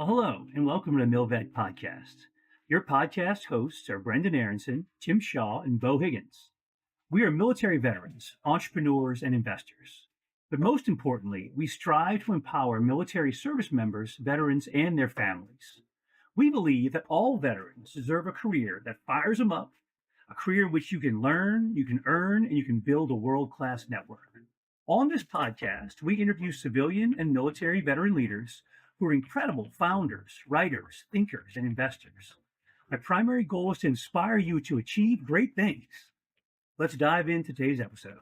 Well, hello, and welcome to the MilVet Podcast. Your podcast hosts are Brendan Aronson, Tim Shaw, and Beau Higgins. We are military veterans, entrepreneurs, and investors. But most importantly, we strive to empower military service members, veterans, and their families. We believe that all veterans deserve a career that fires them up, a career in which you can learn, you can earn, and you can build a world-class network. On this podcast, we interview civilian and military veteran leaders who are incredible founders, writers, thinkers, and investors. My primary goal is to inspire you to achieve great things. Let's dive into today's episode.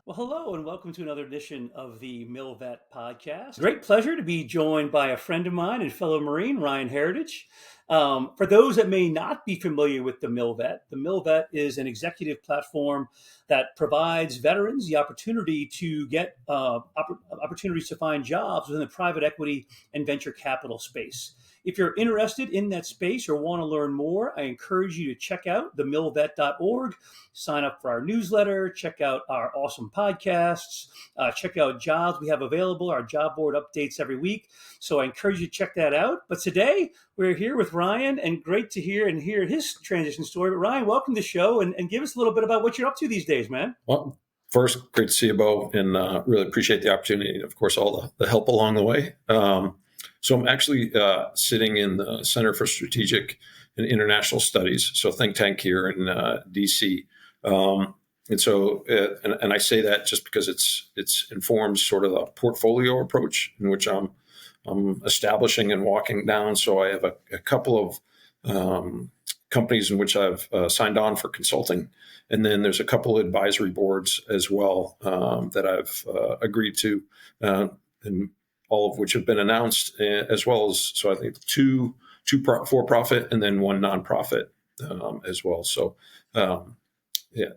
Well, hello, and welcome to another edition of the MilVet Podcast. Great pleasure to be joined by a friend of mine and fellow Marine, Ryan Heritage. For those that may not be familiar with the MilVet is an executive platform that provides veterans the opportunity to get opportunities to find jobs within the private equity and venture capital space. If you're interested in that space or want to learn more, I encourage you to check out TheMilVet.org, sign up for our newsletter, check out our awesome podcasts, check out jobs we have available. Our job board updates every week. So I encourage you to check that out. But today we're here with Ryan, and great to hear his transition story. But Ryan, welcome to the show and give us a little bit about what you're up to these days, man. Well, first, great to see you, Beau, and really appreciate the opportunity. Of course, all the help along the way. So I'm actually sitting in the Center for Strategic and International Studies, so think tank here in DC. And so, and I say that just because it's informs sort of the portfolio approach in which I'm establishing and walking down. So I have a couple of companies in which I've signed on for consulting, and then there's a couple of advisory boards as well that I've agreed to, and all of which have been announced, as well as, so I think two for-profit and then one nonprofit as well. So,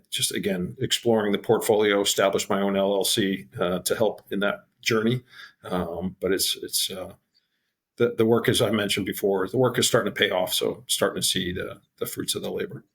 just again, exploring the portfolio, establish my own LLC to help in that journey. But it's the work, as I mentioned before, the work is starting to pay off. So starting to see the fruits of the labor.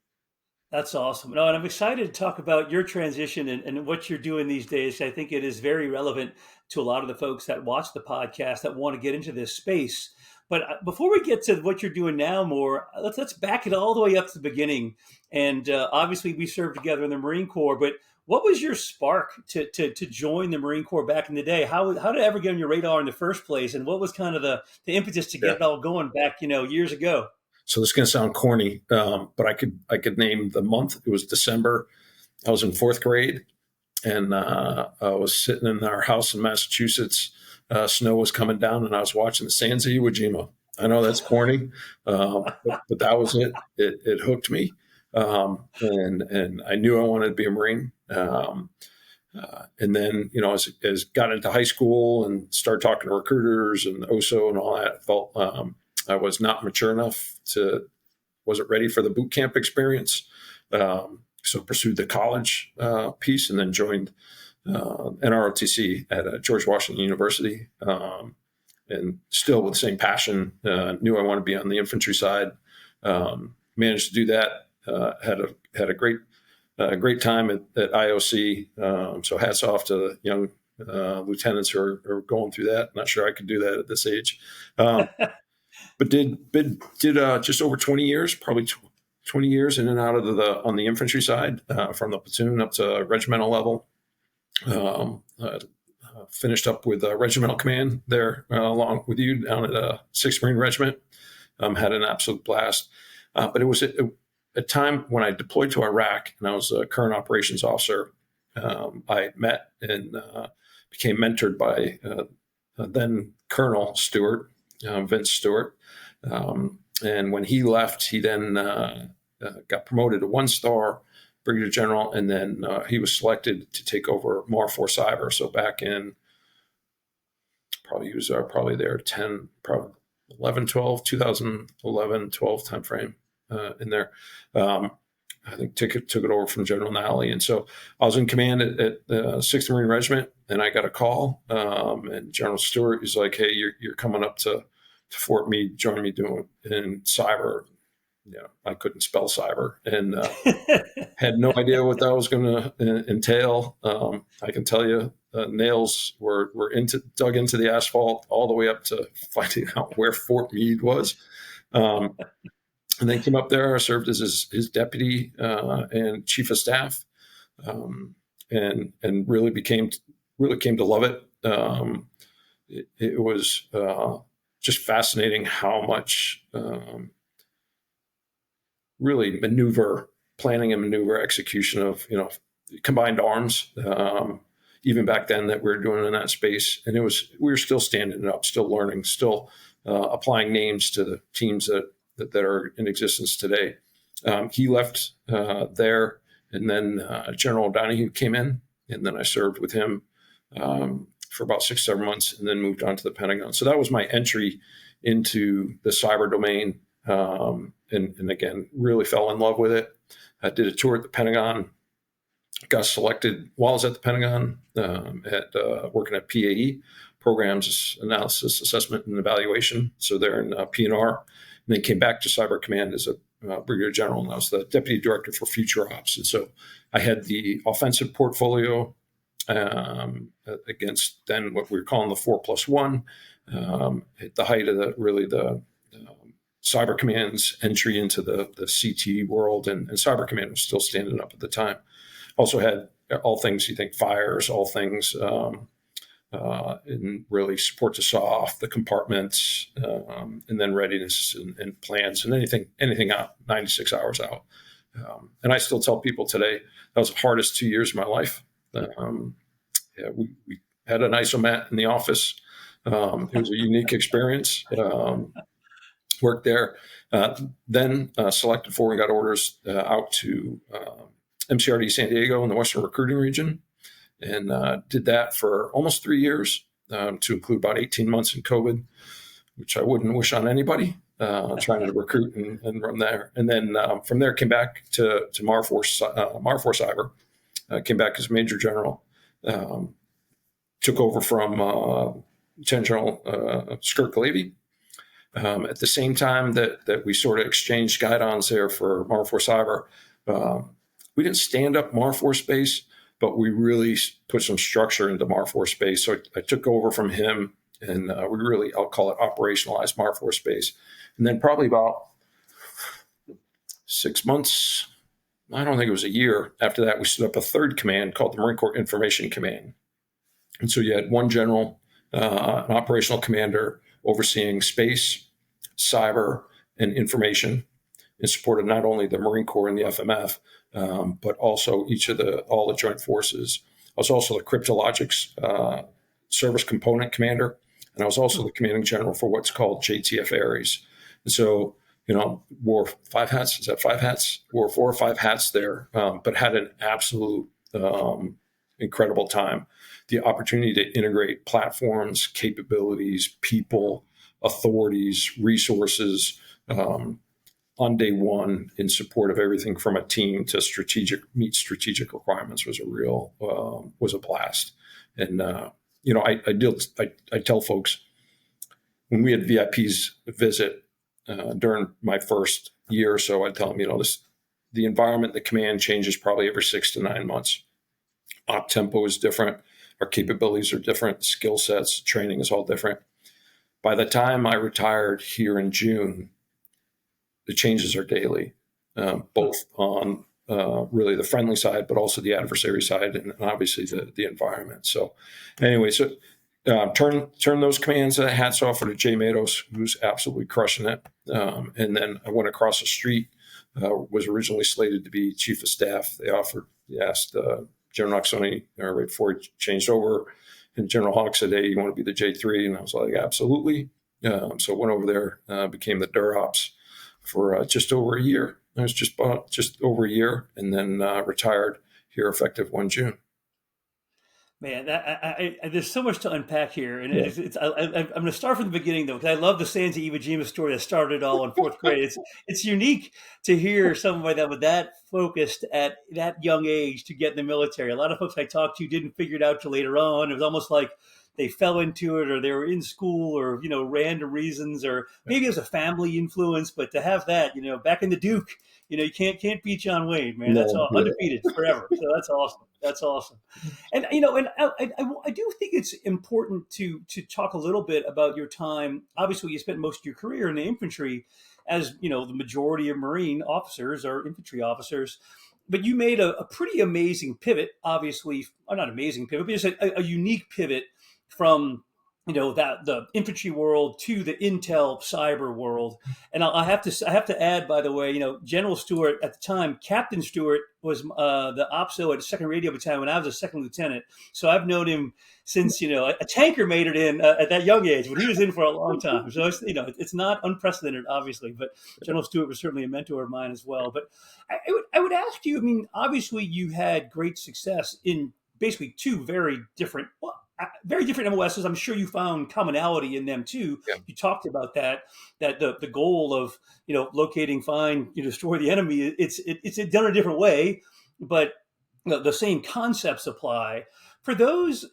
That's awesome. No, and I'm excited to talk about your transition and what you're doing these days. I think it is very relevant to a lot of the folks that watch the podcast that want to get into this space. But before we get to what you're doing now more, let's back it all the way up to the beginning. And obviously, we served together in the Marine Corps. But what was your spark to join the Marine Corps back in the day? How did it ever get on your radar in the first place? And what was kind of the impetus to get it all going back, years ago? So this is going to sound corny, but I could name the month. It was December. I was in fourth grade, and I was sitting in our house in Massachusetts. Snow was coming down, and I was watching the Sands of Iwo Jima. I know that's corny, but that was it. It hooked me, and I knew I wanted to be a Marine. And then, as got into high school and started talking to recruiters and OSO and all that, I felt I was not mature enough wasn't ready for the boot camp experience. So pursued the college piece and then joined NROTC at George Washington University. And still with the same passion, knew I wanted to be on the infantry side. Managed to do that. Had a great time at IOC. So hats off to the young lieutenants who are going through that. Not sure I could do that at this age. But did just over 20 years, probably 20 years in and out of on the infantry side, from the platoon up to regimental level. Finished up with regimental command there along with you down at 6th Marine Regiment. Had an absolute blast. But it was a time when I deployed to Iraq and I was a current operations officer. I met and became mentored by then Colonel Stewart, Vince Stewart. And when he left, he then got promoted to 1-star brigadier general, and then he was selected to take over MAR 4 Cyber. So back in probably there 2011, 12 timeframe in there. I think took it over from General Nally. And so I was in command at 6th Marine Regiment, and I got a call. And General Stewart is like, "Hey, you're coming up to Fort Meade, join me doing in cyber." I couldn't spell cyber and had no idea what that was going to entail. I can tell you nails were dug into the asphalt all the way up to finding out where Fort Meade was. And then came up there, served as his deputy and chief of staff, and really came to love it. It was just fascinating how much really planning and maneuver execution of combined arms. Even back then that we were doing in that space, and we were still standing it up, still learning, still applying names to the teams that are in existence today. He left there, and then General O'Donoghue came in, and then I served with him for about 6-7 months, and then moved on to the Pentagon. So that was my entry into the cyber domain, and again, really fell in love with it. I did a tour at the Pentagon, got selected while I was at the Pentagon working at PAE, Programs Analysis, Assessment, and Evaluation. So they're in P&R. And then came back to Cyber Command as a brigadier general, and I was the deputy director for future ops. And so I had the offensive portfolio against then what we were calling the 4+1, at the height of the Cyber Command's entry into the CT world, and Cyber Command was still standing up at the time. Also had all things you think fires, all things in really support to SOF, the compartments, and then readiness and plans, and anything out 96 hours out. And I still tell people today that was the hardest 2 years of my life. We had an isomat in the office. It was a unique experience. Worked there, then selected for and got orders out to MCRD San Diego in the Western Recruiting Region, and did that for almost 3 years, to include about 18 months in COVID, which I wouldn't wish on anybody, trying to recruit and run there. And then from there came back to Marfor Cyber, came back as Major General, took over from Lieutenant General Skirt Glavy. At the same time that we sort of exchanged guidons there for Marfor Cyber, we didn't stand up Marfor Space, but we really put some structure into Marfor Space. So I took over from him, and we really, I'll call it operationalized Marfor Space. And then probably about 6 months, I don't think it was a year after that, we stood up a third command called the Marine Corps Information Command. And so you had one general, an operational commander overseeing space, cyber, and information in support of not only the Marine Corps and the FMF, but also all the joint forces. I was also the cryptologics service component commander, and I was also the commanding general for what's called JTF Ares. And so, wore 5 hats. Is that 5 hats? Wore 4 or 5 hats there, but had an absolute incredible time. The opportunity to integrate platforms, capabilities, people, authorities, resources, on day one in support of everything from a team to meet strategic requirements was a blast. And, I tell folks when we had VIPs visit during my first year or so, I'd tell them, the environment, the command changes probably every 6 to 9 months. Op tempo is different. Our capabilities are different. Skill sets, training is all different. By the time I retired here in June, the changes are daily, both on really the friendly side, but also the adversary side, and obviously the environment. So anyway, turn those commands hats off to Jay Matos, who's absolutely crushing it. And then I went across the street, was originally slated to be chief of staff. They asked General Noxoni right before he changed over, and General Hawk said, "Hey, you want to be the J3?" And I was like, "Absolutely." So I went over there, became the DUROPS for just over a year. It was just over a year, and then retired here effective 1 June. Man, there's so much to unpack here, and Yeah. I'm going to start from the beginning though, because I love the Sands of Iwo Jima story that started it all in 4th grade. It's unique to hear somebody that was that focused at that young age to get in the military. A lot of folks I talked to didn't figure it out till later on. It was almost like they fell into it, or they were in school, or random reasons, or maybe it was a family influence. But to have that, back in the Duke, you can't beat John Wayne, man. That's No, all, undefeated forever. So that's awesome. That's awesome. And I do think it's important to talk a little bit about your time. Obviously, you spent most of your career in the infantry, as the majority of Marine officers are infantry officers. But you made a pretty amazing pivot, obviously, or not amazing pivot, but just a unique pivot from that the infantry world to the intel cyber world. And I have to add, by the way, General Stewart at the time, Captain Stewart was the OPSO at the Second Radio Battalion when I was a second lieutenant. So I've known him since a tanker made it in at that young age, but he was in for a long time. So it's not unprecedented, obviously, but General Stewart was certainly a mentor of mine as well. But I would ask you. I mean, obviously, you had great success in basically two very different MOSs. I'm sure you found commonality in them too. yeah, You talked about that the goal of locating, find, destroy the enemy. It's done a different way, but the same concepts apply for those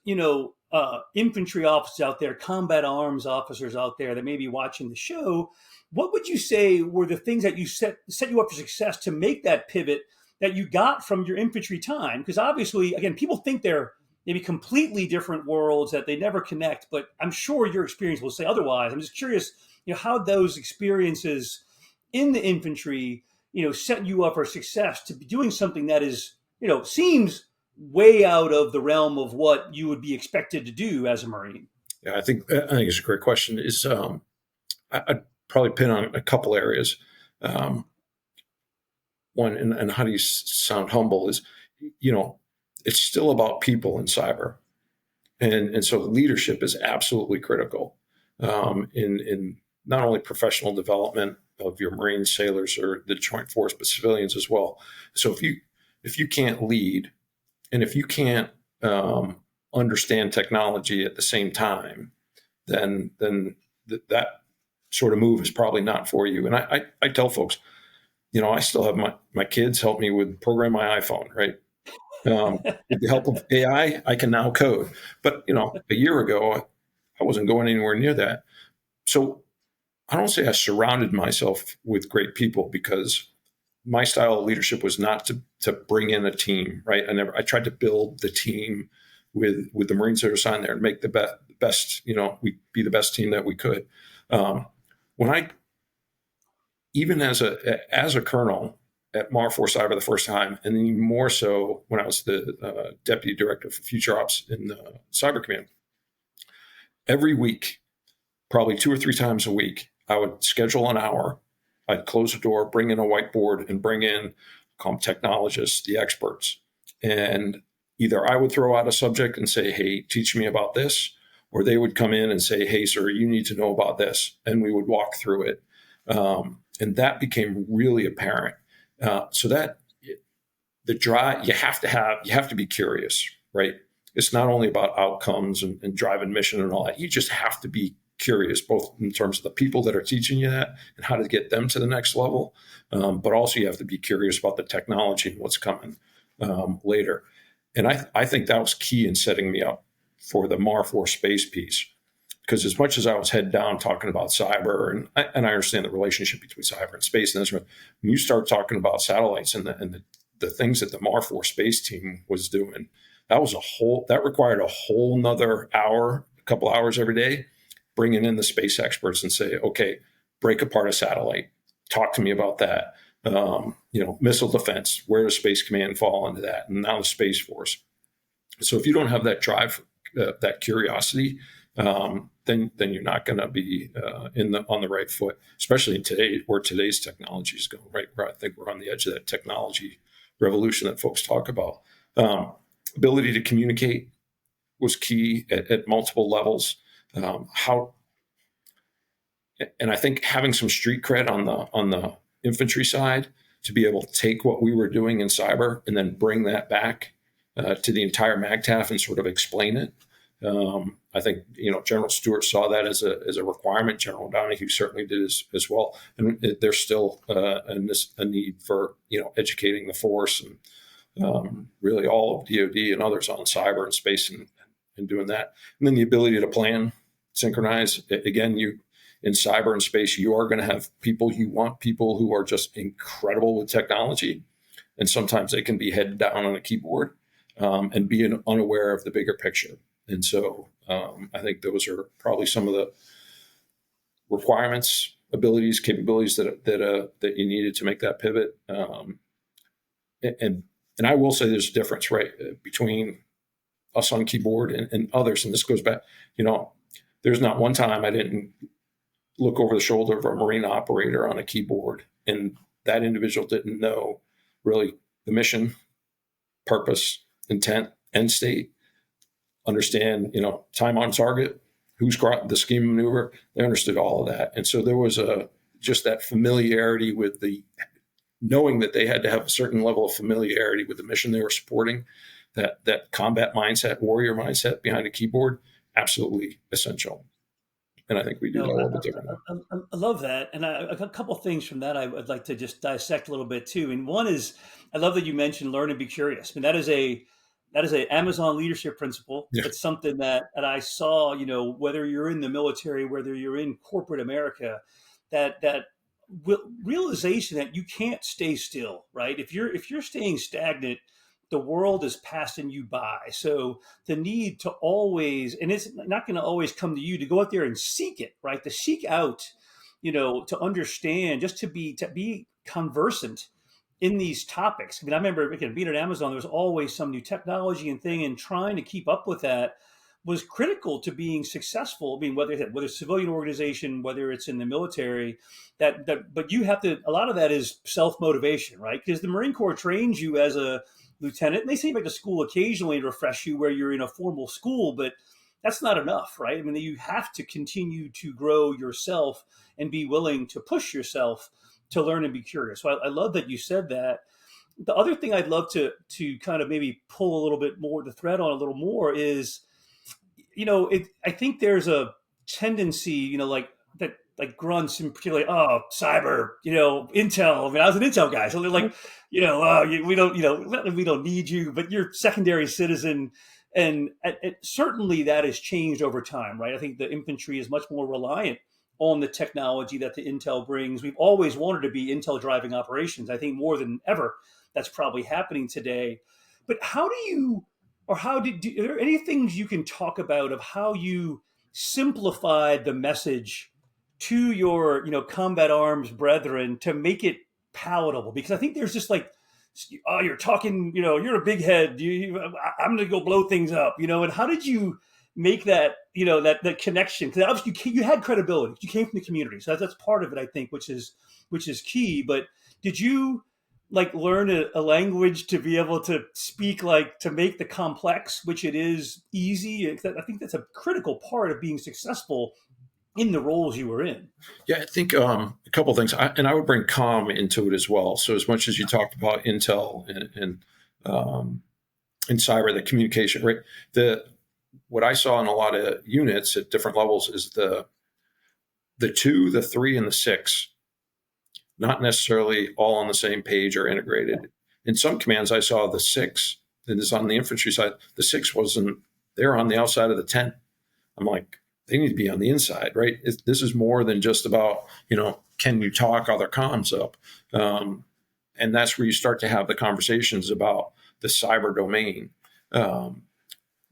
infantry officers out there, combat arms officers out there that may be watching the show. What would you say were the things that you set you up for success to make that pivot that you got from your infantry time? Because obviously, again, people think they're maybe completely different worlds that they never connect, but I'm sure your experience will say otherwise. I'm just curious, how those experiences in the infantry, set you up for success to be doing something that is, seems way out of the realm of what you would be expected to do as a Marine. yeah. I think it's a great question. I'd probably pin on a couple areas. One, and how do you sound humble, is it's still about people in cyber, and so leadership is absolutely critical in not only professional development of your Marines, sailors, or the Joint Force, but civilians as well. So if you can't lead, and if you can't understand technology at the same time, then that sort of move is probably not for you. And I tell folks, I still have my kids help me with program my iPhone, right? With the help of AI, I can now code. But a year ago, I wasn't going anywhere near that. So I don't say I surrounded myself with great people, because my style of leadership was not to bring in a team, right? I tried to build the team with the Marines that are assigned there and make the best. We be the best team that we could. Even as a colonel at Mar 4 Cyber the first time, and then even more so when I was the deputy director for future ops in the Cyber Command, every week, probably 2 or 3 times a week, I would schedule an hour. I'd close the door, bring in a whiteboard, and bring in technologists, the experts. And either I would throw out a subject and say, hey, teach me about this, or they would come in and say, hey, sir, you need to know about this. And we would walk through it. And that became really apparent. So that the drive, you have to be curious, right? It's not only about outcomes and driving mission and all that. You just have to be curious, both in terms of the people that are teaching you that and how to get them to the next level. But also you have to be curious about the technology and what's coming later. And I think that was key in setting me up for the Mar 4 space piece. Because as much as I was head down talking about cyber, and I understand the relationship between cyber and space, and when you start talking about satellites and the things that the Mar 4 space team was doing, that required a whole nother hour, a couple hours every day, bringing in the space experts and say, okay, break apart a satellite, talk to me about that. Missile defense, where does Space Command fall into that? And now the Space Force. So if you don't have that drive, that curiosity, then you're not going to be on the right foot, especially in today's technology is going. Right, where I think we're on the edge of that technology revolution that folks talk about. Ability to communicate was key at multiple levels. And I think having some street cred on the infantry side to be able to take what we were doing in cyber and then bring that back to the entire MAGTF and sort of explain it. I think General Stewart saw that as a requirement. General Donahue certainly did as well, and there's still a need for educating the force and really all of DoD and others on cyber and space and doing that. And then the ability to plan, synchronize. Again, you in cyber and space, you are going to have people. You want people who are just incredible with technology, and sometimes they can be head down on a keyboard and be unaware of the bigger picture. And so I think those are probably some of the requirements, abilities, capabilities that you needed to make that pivot. And I will say there's a difference, right, between us on keyboard and others. And this goes back, there's not one time I didn't look over the shoulder of a Marine operator on a keyboard, and that individual didn't know really the mission, purpose, intent, end state, understand, time on target, who's the scheme maneuver. They understood all of that. And so there was just that familiarity with knowing that they had to have a certain level of familiarity with the mission they were supporting, that combat mindset, warrior mindset behind a keyboard, absolutely essential. And I think we do that a little bit differently. I love that. And a couple of things from that I would like to just dissect a little bit too. And one is, I love that you mentioned learn and be curious. I mean, that is a Amazon leadership principle. Yeah. It's something that I saw, whether you're in the military, whether you're in corporate America, that realization that you can't stay still, right? If you're staying stagnant, the world is passing you by. So the need to always, and it's not going to always come to you, to go out there and seek it, right? To seek out, to understand, just to be conversant in these topics. I mean, I remember, again, being at Amazon, there was always some new technology and thing, and trying to keep up with that was critical to being successful. I mean, whether it's a civilian organization, whether it's in the military, but you have to, a lot of that is self-motivation, right? Because the Marine Corps trains you as a lieutenant, and they send you back to school occasionally to refresh you where you're in a formal school, but that's not enough, right? I mean, you have to continue to grow yourself and be willing to push yourself to learn and be curious. So I love that you said that. The other thing I'd love to kind of maybe pull a little bit more, the thread on a little more is, I think there's a tendency, like grunts in particular, cyber, intel. I mean, I was an intel guy, so they're like, we don't need you, but you're secondary citizen. And certainly that has changed over time, right? I think the infantry is much more reliant on the technology that the intel brings. We've always wanted to be intel driving operations. I think more than ever, that's probably happening today. But are there any things you can talk about of how you simplified the message to your, combat arms brethren to make it palatable? Because I think there's just like, you're talking, you're a big head. I'm going to go blow things up, and how did you make that, that connection? Because obviously you had credibility. You came from the community. So that's part of it, I think, which is key. But did you learn a language to be able to speak, to make the complex, which it is, easy? I think that's a critical part of being successful in the roles you were in. Yeah, I think a couple of things, and I would bring comm into it as well. So as much as you talked about intel and cyber, the communication, right? What I saw in a lot of units at different levels is the 2, the 3, and the 6, not necessarily all on the same page or integrated. In some commands, I saw the 6, and this is on the infantry side, the 6 wasn't, they're on the outside of the tent. I'm like, they need to be on the inside, right? This is more than just about, can you talk other comms up? And that's where you start to have the conversations about the cyber domain.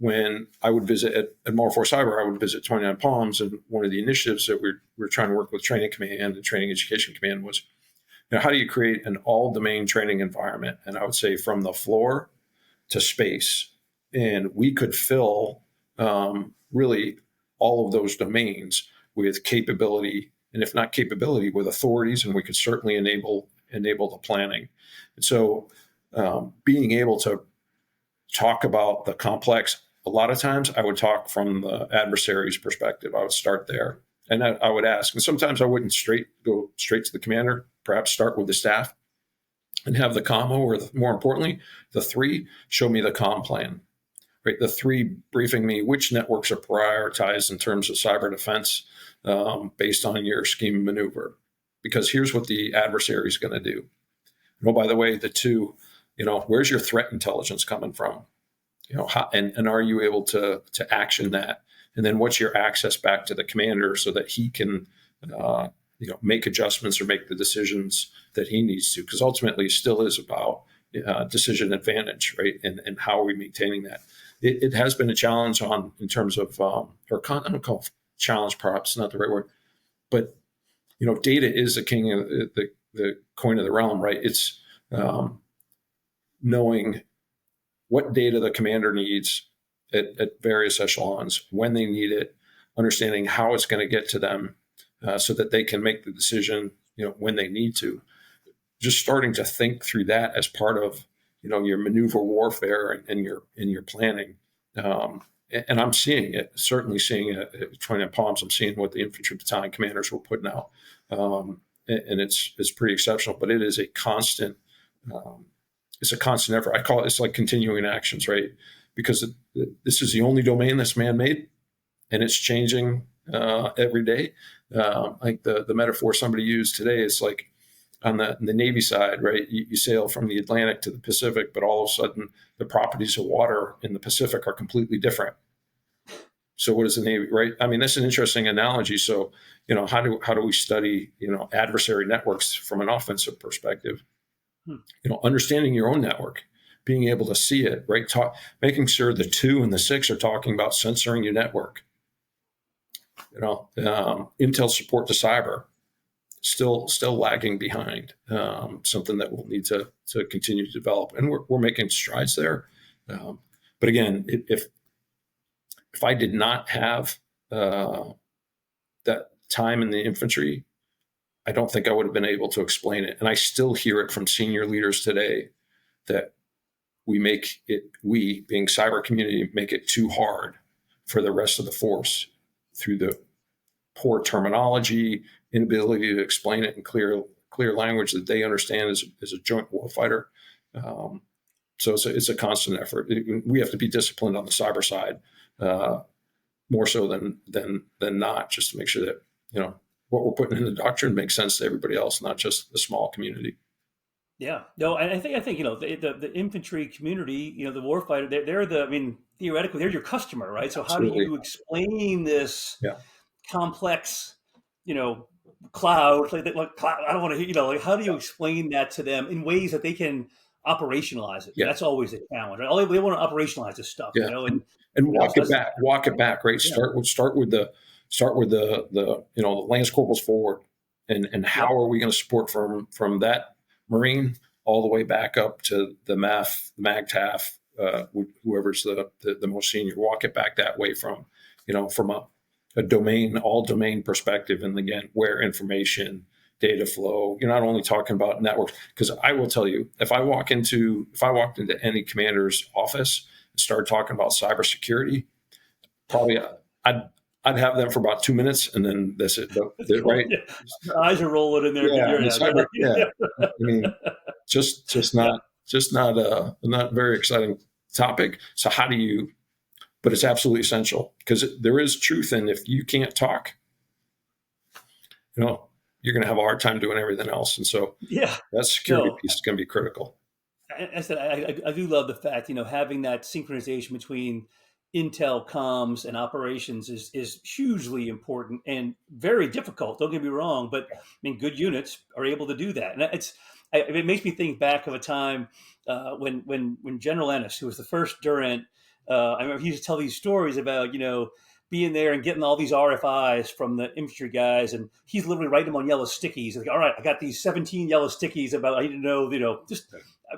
When I would visit at More for Cyber, I would visit 29 Palms, and one of the initiatives that we're trying to work with Training Command and Training Education Command was, how do you create an all-domain training environment? And I would say from the floor to space. And we could fill really all of those domains with capability, and if not capability, with authorities, and we could certainly enable the planning. And so being able to talk about the complex, a lot of times I would talk from the adversary's perspective. I would start there, and I would ask, and sometimes I wouldn't go straight to the commander, perhaps start with the staff and have the commo, or more importantly, the 3 show me the comm plan. Right, the 3 briefing me which networks are prioritized in terms of cyber defense based on your scheme and maneuver. Because here's what the adversary is going to do. And by the way, the 2, where's your threat intelligence coming from? and are you able to action that? And then what's your access back to the commander so that he can, make adjustments or make the decisions that he needs to? Because ultimately, it still is about decision advantage, right? And how are we maintaining that? It has been a challenge in terms of, I don't call it challenge, perhaps not the right word, but data is the king of the coin of the realm, right? It's knowing what data the commander needs at various echelons, when they need it, understanding how it's going to get to them, so that they can make the decision, when they need to. Just starting to think through that as part of, your maneuver warfare and your planning. And I'm certainly seeing it at 20 Palms. I'm seeing what the infantry battalion commanders were putting out. And it's pretty exceptional, but it is a constant, effort. I call it's like continuing actions, right? Because this is the only domain that's man-made, and it's changing every day. Like the metaphor somebody used today is like on the Navy side, right? You sail from the Atlantic to the Pacific, but all of a sudden the properties of water in the Pacific are completely different. So what is the Navy, right? I mean, that's an interesting analogy. So, how do we study, adversary networks from an offensive perspective? Understanding your own network, being able to see it, right? Making sure the 2 and the 6 are talking about censoring your network. Intel support to cyber, still lagging behind. Something that we'll need to continue to develop, and we're making strides there. But again, if I did not have that time in the infantry, I don't think I would have been able to explain it. And I still hear it from senior leaders today that we being cyber community, make it too hard for the rest of the force through the poor terminology, inability to explain it in clear language that they understand as a joint warfighter. So it's a constant effort. We have to be disciplined on the cyber side, more so than not, just to make sure that what we're putting in the doctrine makes sense to everybody else, not just the small community. Yeah, no, and I think the infantry community, the warfighter, theoretically they're your customer, right? So how do Absolutely. you explain this Yeah. complex, cloud? Like cloud, I don't want to, how do you explain that to them in ways that they can operationalize it? Yeah. That's always a challenge. Right? They want to operationalize this stuff, Yeah. And walk it back, right? Yeah. Start with the Lance Corporals forward, and how are we going to support from that Marine all the way back up to the MAGTAF, whoever's the most senior. Walk it back that way from a domain, all domain perspective, and again, where information, data flow. You're not only talking about networks, because I will tell you, if I walked into any commander's office and started talking about cybersecurity, probably I'd have them for about 2 minutes, and then that's it. Right? Yeah. Your eyes are rolling in there. Yeah. I mean, just not a not very exciting topic. So how do you? But it's absolutely essential, because there is truth in, if you can't talk, you're going to have a hard time doing everything else. And so that security piece is going to be critical. I said, I do love the fact, having that synchronization between intel, comms, and operations is hugely important and very difficult. Don't get me wrong, but good units are able to do that. And it makes me think back of a time when General Ennis, who was the first Durant, I remember he used to tell these stories about, being there and getting all these RFIs from the infantry guys, and he's literally writing them on yellow stickies. Like, all right, I got these 17 yellow stickies about, I need to know, just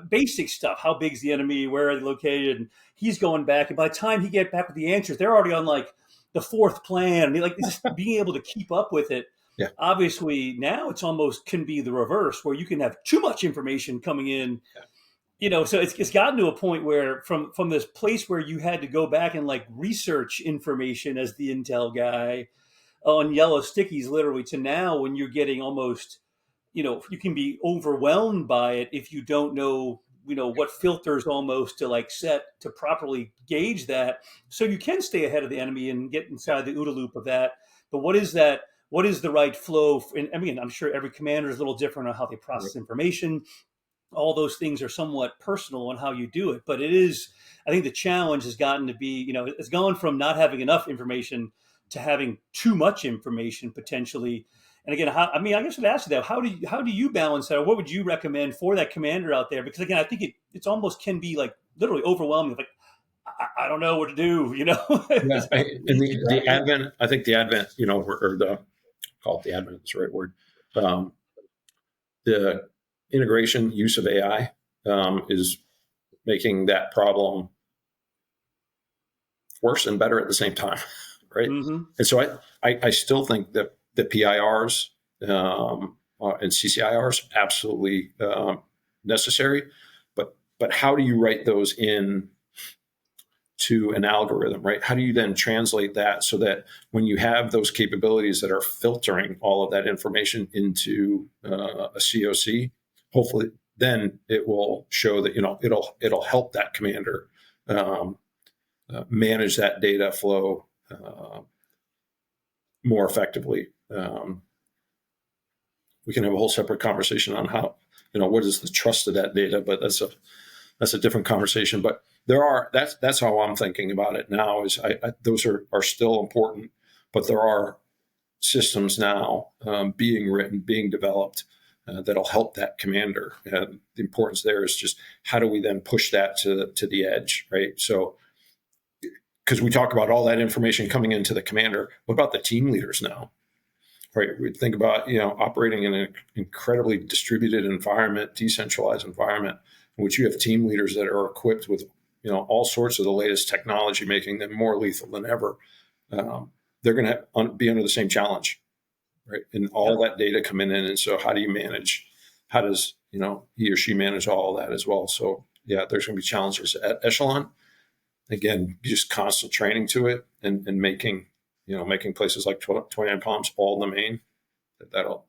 basic stuff. How big's the enemy? Where are they located? And he's going back, and by the time he get back with the answers, they're already on like the 4th plan. Just being able to keep up with it. Yeah. Obviously, now it's almost can be the reverse, where you can have too much information coming in. Yeah. So it's gotten to a point where from this place where you had to go back and like research information as the intel guy on yellow stickies, literally, to now when you're getting almost, you can be overwhelmed by it if you don't know, what filters almost to like set to properly gauge that, so you can stay ahead of the enemy and get inside the OODA loop of that. But what is that? What is the right flow? And I mean, I'm sure every commander is a little different on how they process information. all those things are somewhat personal on how you do it. But it is, I think the challenge has gotten to be, it's gone from not having enough information to having too much information potentially. And again, I guess I'd ask you that, how do you balance that? Or what would you recommend for that commander out there? Because again, I think it's almost can be like literally overwhelming. Like, I don't know what to do, Yeah, and the advent, I think the advent, or the call it the advent is the right word. Um, the integration use of AI is making that problem worse and better at the same time, right? Mm-hmm. And so I still think that the PIRs and CCIRs absolutely necessary, but how do you write those in to an algorithm, right? How do you then translate that so that when you have those capabilities that are filtering all of that information into a COC, hopefully then it will show that it'll help that commander manage that data flow more effectively. We can have a whole separate conversation on how what is the trust of that data, but that's a different conversation. But that's how I'm thinking about it now. Is those are still important, but there are systems now being written, being developed that'll help that commander. And the importance there is just how do we then push that to the edge, right? So because we talk about all that information coming into the commander, what about the team leaders now? Right, we think about operating in an incredibly distributed environment, decentralized environment, in which you have team leaders that are equipped with all sorts of the latest technology, making them more lethal than ever. They're going to be under the same challenge, right? And all that data coming in, and so how do you manage? How does he or she manage all of that as well? So yeah, there's going to be challenges at echelon. Again, just constant training to it and making places like 29 Palms all in the main, that'll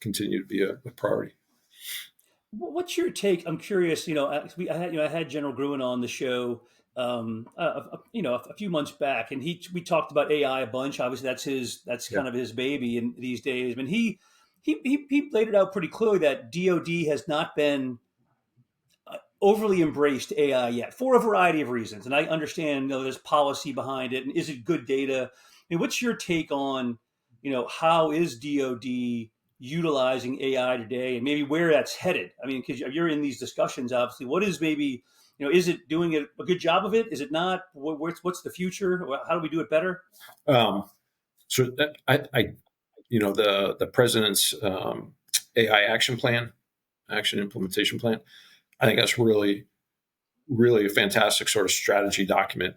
continue to be a priority. What's your take? I'm curious. I had General Gruen on the show, a few months back, and we talked about AI a bunch. Obviously, that's kind of his baby in these days. I mean, he laid it out pretty clearly that DoD has not been overly embraced AI yet for a variety of reasons, and I understand there's policy behind it, and is it good data? I mean, what's your take on how is DoD utilizing AI today, and maybe where that's headed? I mean, because you're in these discussions, obviously. What is maybe is it doing a good job of it? Is it not? What's the future? How do we do it better? So that, the president's AI action implementation plan. I think that's really, really a fantastic sort of strategy document.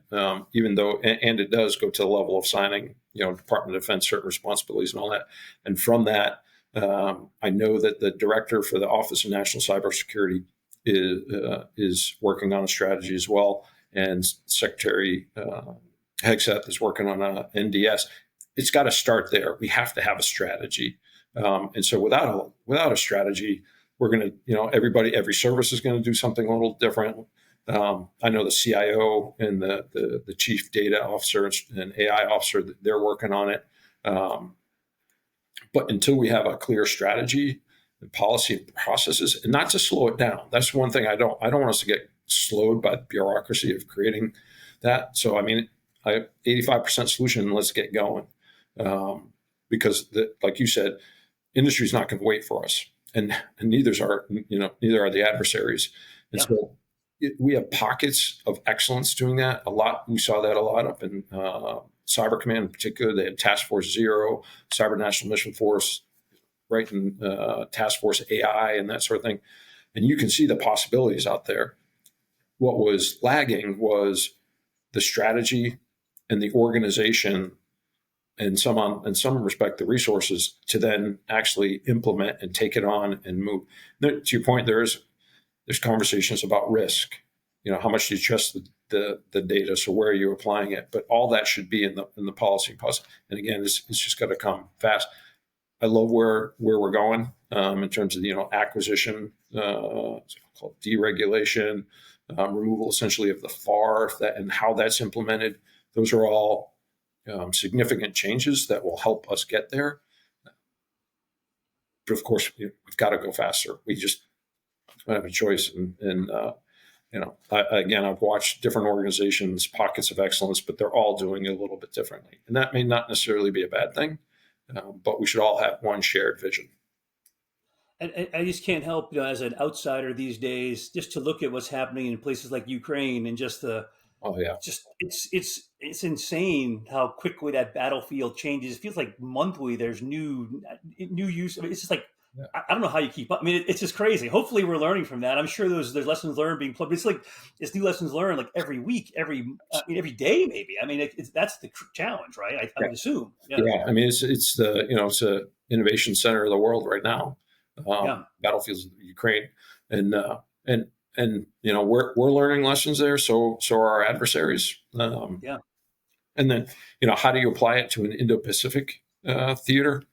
Even though, and it does go to the level of signing, Department of Defense certain responsibilities and all that. And from that, I know that the director for the Office of National Cybersecurity is working on a strategy as well, and Secretary Hegseth is working on a NDS. It's got to start there. We have to have a strategy, and so without a strategy, we're going to, every service is going to do something a little different. I know the CIO and the chief data officer and AI officer, they're working on it. But until we have a clear strategy and policy and processes, and not to slow it down, that's one thing I don't want us to get slowed by the bureaucracy of creating that. So, I mean, 85% solution, let's get going. Because like you said, industry's not going to wait for us. And neither are the adversaries. And so we have pockets of excellence doing that a lot. We saw that a lot up in Cyber Command in particular. They had Task Force Zero, Cyber National Mission Force, right, and Task Force AI and that sort of thing. And you can see the possibilities out there. What was lagging was the strategy and the organization, and in some respect, the resources to then actually implement and take it on and move. To your point, there's conversations about risk. How much do you trust the data? So where are you applying it? But all that should be in the policy process. And again, it's just got to come fast. I love where we're going in terms of acquisition, called deregulation, removal essentially of the FAR, and how that's implemented. Those are all significant changes that will help us get there. But of course, we've got to go faster. I have a choice. I've watched different organizations, pockets of excellence, but they're all doing it a little bit differently. And that may not necessarily be a bad thing, but we should all have one shared vision. And I just can't help, as an outsider these days, just to look at what's happening in places like Ukraine and just Oh, yeah. it's insane how quickly that battlefield changes. It feels like monthly there's new use. I mean, it's just like, Yeah. I don't know how you keep up. I mean, it's just crazy. Hopefully, we're learning from that. I'm sure there's lessons learned being put. But it's like it's new lessons learned like every week, every day, maybe. I mean, that's the challenge, right? I would assume. Yeah. Yeah. I mean, it's it's a innovation center of the world right now. Yeah. Battlefields of Ukraine, and we're learning lessons there. So are our adversaries. Yeah. And then how do you apply it to an Indo-Pacific theater?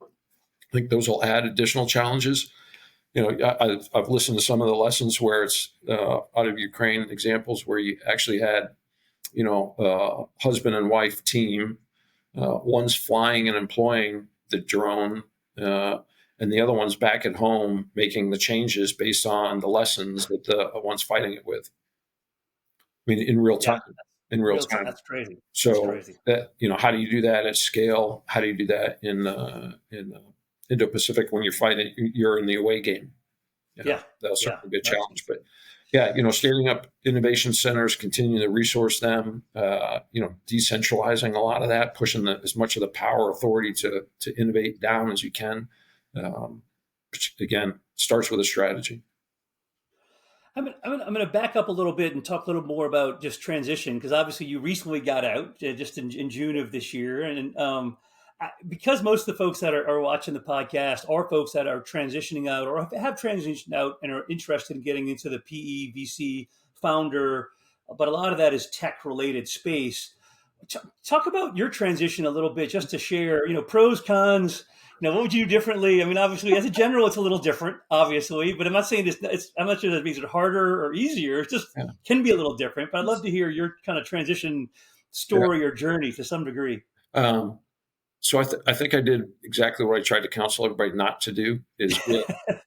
I think those will add additional challenges. I've listened to some of the lessons where it's out of Ukraine examples where you actually had husband and wife team. One's flying and employing the drone, and the other one's back at home making the changes based on the lessons that the one's fighting it with. I mean, in real time. Yeah. In real time. That's crazy. So That's crazy. that how do you do that at scale? How do you do that in Indo-Pacific when you're fighting? You're in the away game. Yeah. That'll certainly be a challenge. But standing up innovation centers, continuing to resource them, decentralizing a lot of that, pushing as much of the power authority to innovate down as you can. Which again starts with a strategy. I'm going to back up a little bit and talk a little more about just transition, because obviously you recently got out just in June of this year. And because most of the folks that are watching the podcast are folks that are transitioning out or have transitioned out and are interested in getting into the PE, VC, founder, but a lot of that is tech related space. Talk about your transition a little bit, just to share, pros, cons. What would you do differently? I mean, obviously, as a general, it's a little different, obviously, but I'm not saying I'm not sure that makes it harder or easier. It just can be a little different. But I'd love to hear your kind of transition story or journey to some degree. So I think I did exactly what I tried to counsel everybody not to do. Is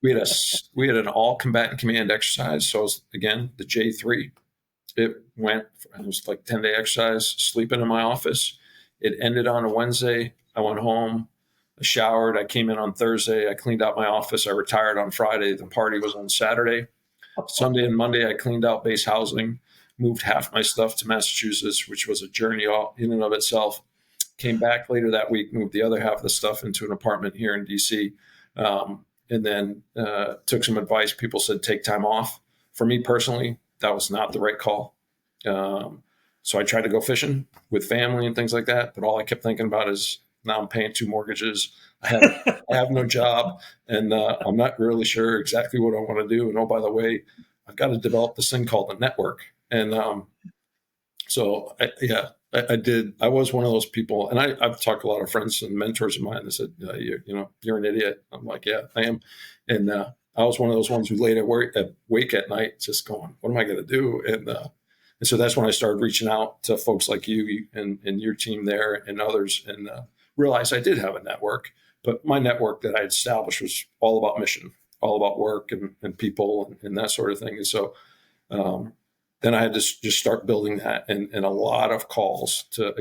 we had an all combatant command exercise. So it was, again, the J3. It was like 10-day exercise, sleeping in my office. It ended on a Wednesday. I went home. I showered. I came in on Thursday. I cleaned out my office. I retired on Friday. The party was on Saturday. Sunday and Monday, I cleaned out base housing, moved half my stuff to Massachusetts, which was a journey all in and of itself. Came back later that week, moved the other half of the stuff into an apartment here in DC, and then took some advice. People said, take time off. For me personally, that was not the right call. So I tried to go fishing with family and things like that. But all I kept thinking about is, now I'm paying 2 mortgages. I have no job, and I'm not really sure exactly what I want to do. And oh, by the way, I've got to develop this thing called a network. And so I did. I was one of those people, and I've talked to a lot of friends and mentors of mine that said, you're an idiot. I'm like, yeah, I am. And I was one of those ones who laid awake at night, just going, what am I going to do? And so that's when I started reaching out to folks like you and your team there and others, and realized I did have a network, but my network that I had established was all about mission, all about work and people and that sort of thing. And so then I had to just start building that, and a lot of calls to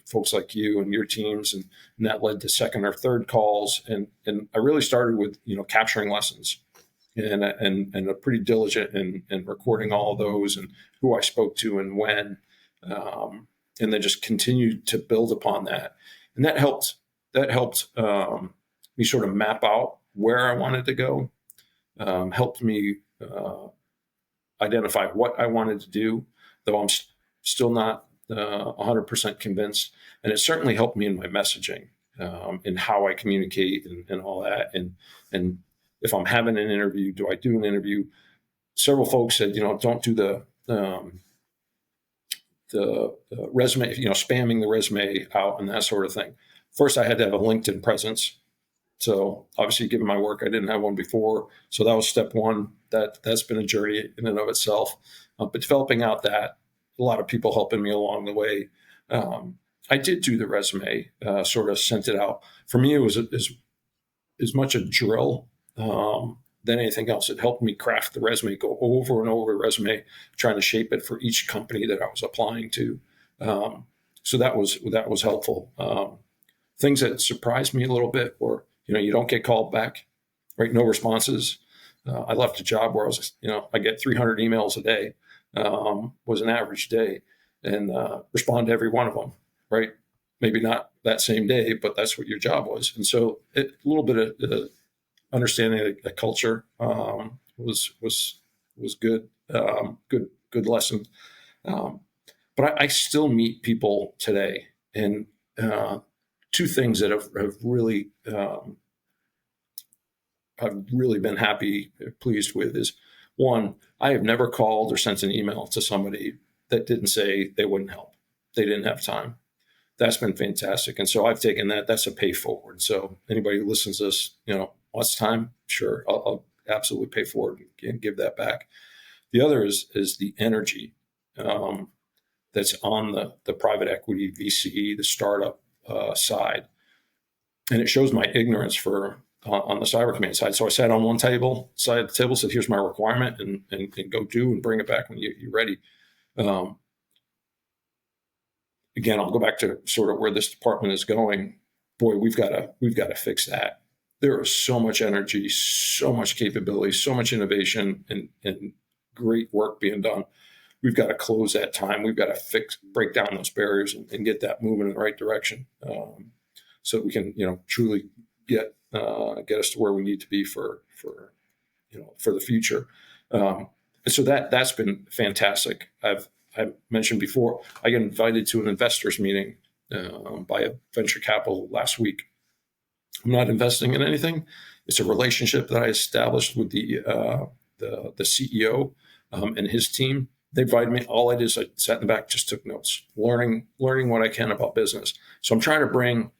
folks like you and your teams, and that led to second or third calls. And I really started with, capturing lessons and a pretty diligent in recording all of those and who I spoke to and when, and then just continued to build upon that. And that helped me sort of map out where I wanted to go, helped me identify what I wanted to do, though I'm still not 100% convinced. And it certainly helped me in my messaging, in how I communicate and all that. And if I'm having an interview, do I do an interview? Several folks said, don't do the resume, spamming the resume out and that sort of thing. First, I had to have a LinkedIn presence. So obviously, given my work, I didn't have one before. So that was step one. That's been a journey in and of itself. But developing out that, a lot of people helping me along the way. I did do the resume, sort of sent it out. For me, it was as much a drill than anything else. It helped me craft the resume, go over and over the resume, trying to shape it for each company that I was applying to. So that was helpful. Things that surprised me a little bit were, you don't get called back, right? No responses. I left a job where I was, I get 300 emails a day, was an average day, and respond to every one of them, right? Maybe not that same day, but that's what your job was. And so a little bit of understanding the culture was good, good lesson. But I still meet people today, and two things that have really I've really been pleased with is, one, I have never called or sent an email to somebody that didn't say they wouldn't help. They didn't have time. That's been fantastic. And so I've taken that's a pay forward. So anybody who listens to this, wants time, sure, I'll absolutely pay forward and give that back. The other is the energy that's on the private equity, VC, the startup side. And it shows my ignorance on the cyber command side. So I sat on one side of the table, said, here's my requirement, and go do and bring it back when you're ready. Again, I'll go back to sort of where this department is going. Boy, we've got to fix that. There is so much energy, so much capability, so much innovation, and great work being done. We've got to close that time. We've got to break down those barriers and get that moving in the right direction, so that we can, truly get us to where we need to be for the future. And so that's been fantastic. I mentioned before, I got invited to an investors meeting by a venture capital last week. I'm not investing in anything. It's a relationship that I established with the CEO and his team. They invited me. All I did is I sat in the back, just took notes, learning what I can about business. So I'm trying to bring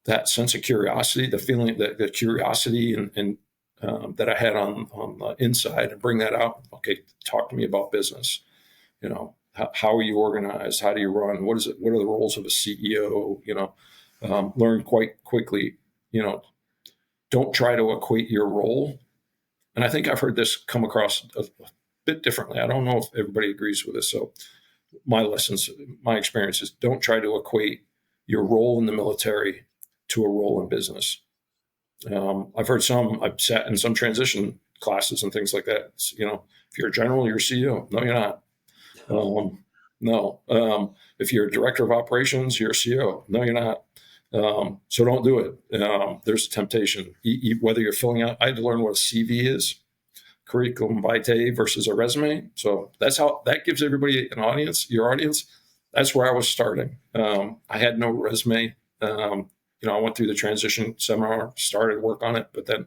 that sense of curiosity, the feeling, the curiosity and that I had on the inside, and bring that out. Okay, talk to me about business. How are you organized? How do you run? What is it? What are the roles of a CEO? Learn quite quickly. Don't try to equate your role. And I think I've heard this come across a bit differently. I don't know if everybody agrees with this. So my experiences, don't try to equate your role in the military to a role in business. I've sat in some transition classes and things like that. If you're a general, you're a CEO. No, you're not. No. If you're a director of operations, you're a CEO. No, you're not. So don't do it. There's a temptation. Whether you're filling out, I had to learn what a CV is, curriculum vitae versus a resume. So that gives everybody your audience. That's where I was starting. I had no resume. I went through the transition seminar, started work on it, but then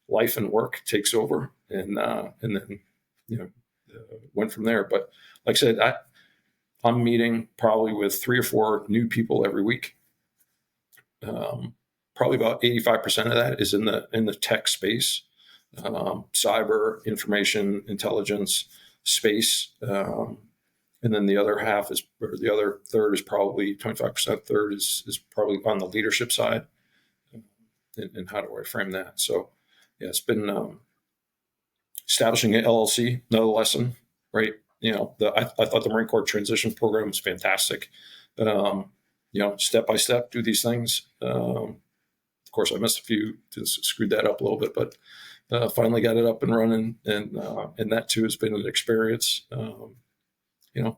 life and work takes over, and then went from there. But like I said, I'm meeting probably with 3 or 4 new people every week. Probably about 85% of that is in the tech space, cyber, information, intelligence space. And then the other third is probably 25%. Third is probably on the leadership side. And how do I frame that? So, yeah, it's been establishing an LLC, another lesson, right? I thought the Marine Corps transition program was fantastic. Step by step, do these things. Of course, I missed a few, screwed that up a little bit, but finally got it up and running, and that too has been an experience.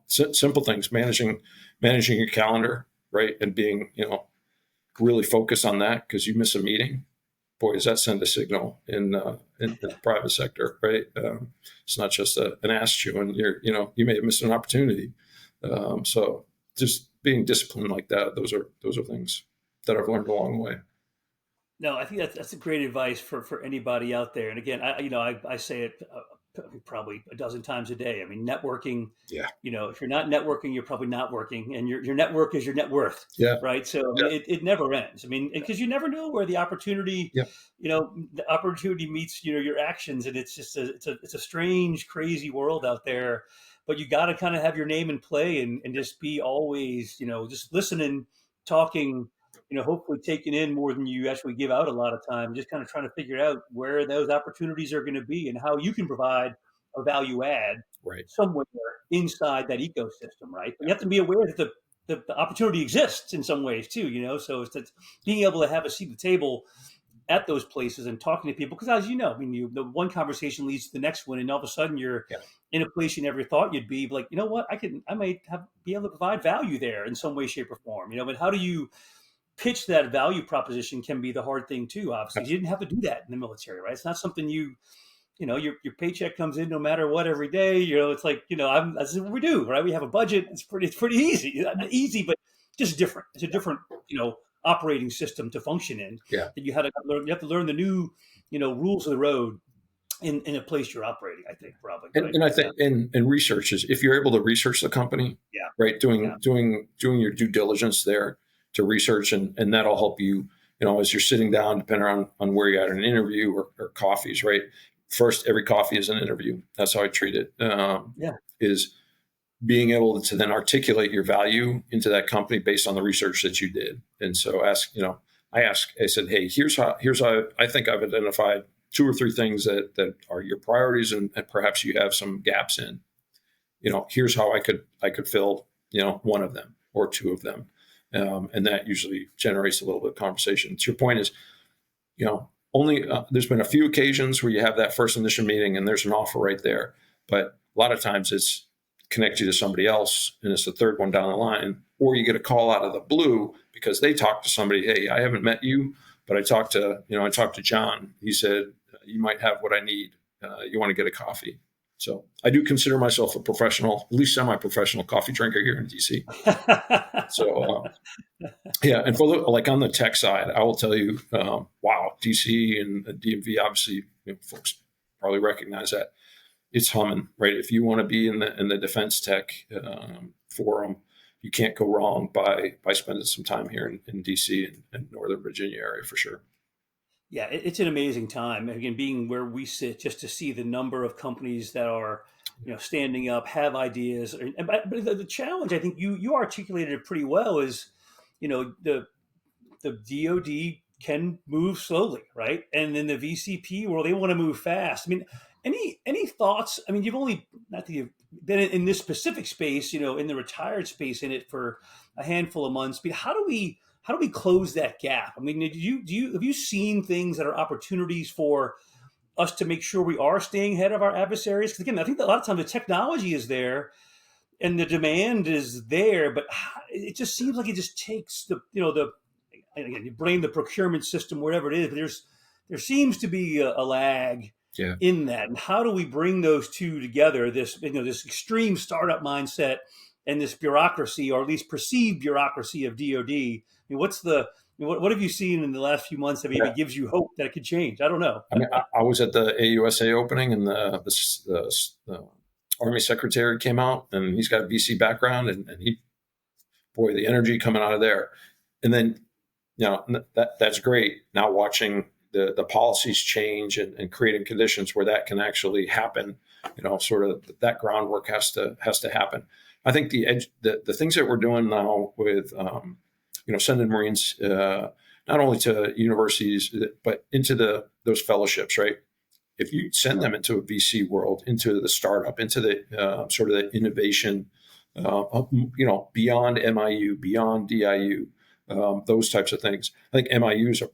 Simple things, managing your calendar, right, and being really focused on that, because you miss a meeting, boy, does that send a signal in the private sector, right? It's not just an ass chewing. You may have missed an opportunity. So just being disciplined like that, those are things that I've learned along the way. No, I think that's a great advice for anybody out there. And again, I say it probably a dozen times a day. I mean, networking. Yeah. If you're not networking, you're probably not working, and your network is your net worth. Yeah. Right. So I mean, it never ends. I mean, because you never know where the opportunity. Yeah. The opportunity meets your actions, and it's just it's a strange, crazy world out there. But you got to kind of have your name in play and just be always just listening, talking, hopefully taking in more than you actually give out a lot of time, just kind of trying to figure out where those opportunities are going to be and how you can provide a value add Right. somewhere inside that ecosystem, right? But you have to be aware that the opportunity exists in some ways too, so it's that being able to have a seat at the table at those places and talking to people, because as you know, I mean, the one conversation leads to the next one, and all of a sudden you're Yeah. in a place you never thought you'd be. Like, you know what, I might be able to provide value there in some way, shape, or form. But how do you pitch that value proposition can be the hard thing too. Obviously, you didn't have to do that in the military, right? It's not something your paycheck comes in no matter what every day. It's like that's what we do, right? We have a budget. It's pretty easy, not easy, but just different. It's a different operating system to function in. Yeah. That you have to learn the new rules of the road in a place you're operating. I think probably. And, Right? and I think in research is if you're able to research the company, Yeah. right, doing your due diligence there to research, and that'll help you, as you're sitting down, depending on where you're at in an interview or coffees, right? First, every coffee is an interview. That's how I treat it. Is being able to then articulate your value into that company based on the research that you did. And so I said, hey, here's how I think I've identified 2 or 3 things that are your priorities and perhaps you have some gaps in. Here's how I could fill, one of them or 2 of them. And that usually generates a little bit of conversation. To your point is, only there's been a few occasions where you have that first initial meeting and there's an offer right there. But a lot of times it's connect you to somebody else and it's the third one down the line, or you get a call out of the blue because they talked to somebody. Hey, I haven't met you, but I talked to John. He said, you might have what I need. You want to get a coffee. So I do consider myself a professional, at least semi-professional coffee drinker here in DC. So yeah, and for on the tech side, I will tell you, wow, DC and DMV, obviously, folks probably recognize that it's humming, right? If you want to be in the defense tech forum, you can't go wrong by spending some time here in DC and Northern Virginia area for sure. Yeah, it's an amazing time. Again, being where we sit, just to see the number of companies that are, standing up, have ideas. But the challenge, I think you articulated it pretty well, is, the DoD can move slowly, right? And in the VCP world, they want to move fast. I mean, any thoughts? I mean, you've only not that you've been in this specific space, in the retired space in it for a handful of months. But how do we close that gap? I mean, have you seen things that are opportunities for us to make sure we are staying ahead of our adversaries? Because again, I think that a lot of times the technology is there and the demand is there, but it just seems like it just takes again, you blame the procurement system, wherever it is, but there seems to be a lag in that. And how do we bring those two together? This extreme startup mindset and this bureaucracy, or at least perceived bureaucracy of DoD. I mean, what have you seen in the last few months that maybe gives you hope that it could change? I don't know. I mean, I was at the AUSA opening, and the Army Secretary came out, and he's got a VC background, and the energy coming out of there. And then, that's great. Now watching the policies change and creating conditions where that can actually happen, sort of that groundwork has to happen. I think the things that we're doing now with, sending Marines not only to universities but into those fellowships, right? If you send them into a VC world, into the startup, into the sort of the innovation, beyond MIU, beyond DIU, those types of things. I think MIUs are,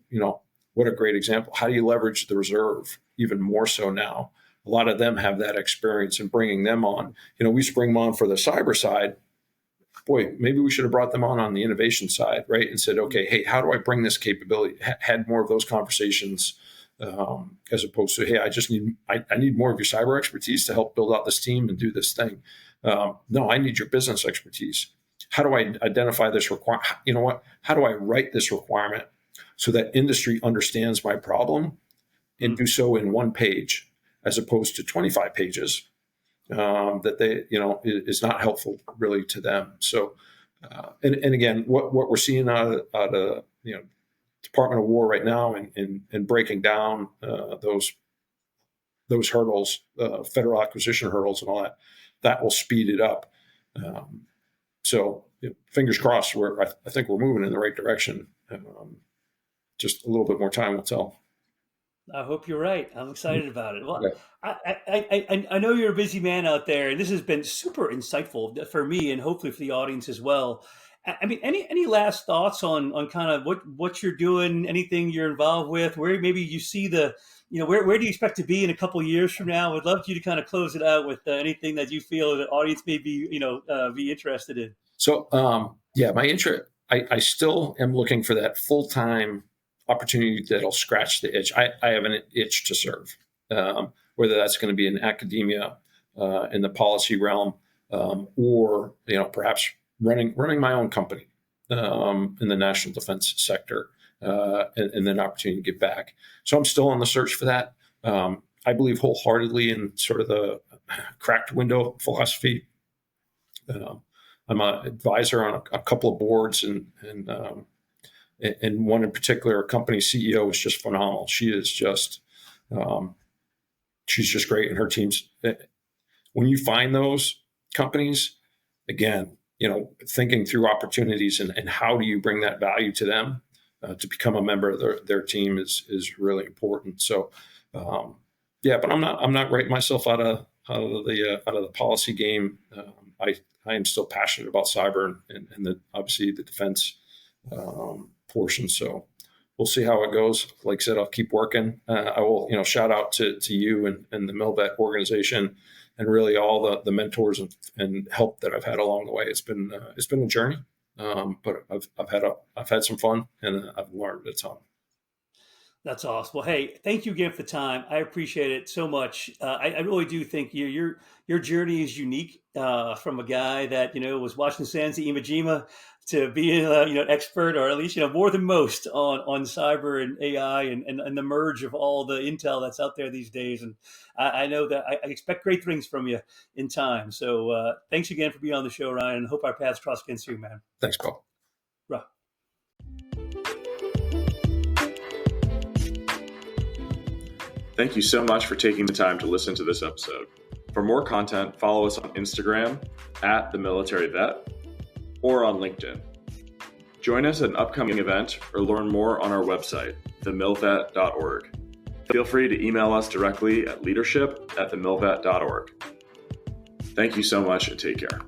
what a great example. How do you leverage the reserve even more so now? A lot of them have that experience in bringing them on. We used to bring them on for the cyber side. Boy, maybe we should have brought them on the innovation side, right? And said, okay, hey, how do I bring this capability? Had more of those conversations as opposed to, hey, I need more of your cyber expertise to help build out this team and do this thing. No, I need your business expertise. How do I identify this requirement? You know what? How do I write this requirement so that industry understands my problem and do so in 1 page as opposed to 25 pages that they, is not helpful really to them. So, and again, what we're seeing out of Department of War right now and breaking down those hurdles, federal acquisition hurdles and all that will speed it up. So fingers crossed, I think we're moving in the right direction just a little bit more time will tell. I hope you're right. I'm excited about it. Well, Yeah. I know you're a busy man out there, and this has been super insightful for me, and hopefully for the audience as well. I mean, any last thoughts on kind of what you're doing, anything you're involved with, where maybe you see where do you expect to be in a couple of years from now? I'd love you to kind of close it out with anything that you feel the audience may be be interested in. So my interest. I still am looking for that full-time opportunity that'll scratch the itch. I have an itch to serve, whether that's going to be in academia, in the policy realm, or perhaps running my own company in the national defense sector, and then opportunity to give back. So I'm still on the search for that. I believe wholeheartedly in sort of the cracked window philosophy. I'm an advisor on a couple of boards, and one in particular, a company CEO is just phenomenal. She is just, she's just great, and her teams. When you find those companies, again, thinking through opportunities and how do you bring that value to them to become a member of their team is really important. So, but I'm not writing myself out of the policy game. I am still passionate about cyber and obviously the defense portion. So we'll see how it goes. Like I said, I'll keep working. I will, shout out to you and the MilVet organization and really all the mentors and help that I've had along the way. It's been a journey, but I've had some fun and I've learned a ton. That's awesome. Well, hey, thank you again for the time. I appreciate it so much. I really do think your journey is unique from a guy that was watching Sands of Iwo Jima to being an expert, or at least more than most on cyber and AI and the merge of all the intel that's out there these days. And I know that I expect great things from you in time. So thanks again for being on the show, Ryan, and hope our paths cross again soon, man. Thanks, Beau. Right. Thank you so much for taking the time to listen to this episode. For more content, follow us on Instagram @TheMilitaryVet or on LinkedIn. Join us at an upcoming event or learn more on our website, TheMilVet.org. Feel free to email us directly at leadership@TheMilVet.org. Thank you so much and take care.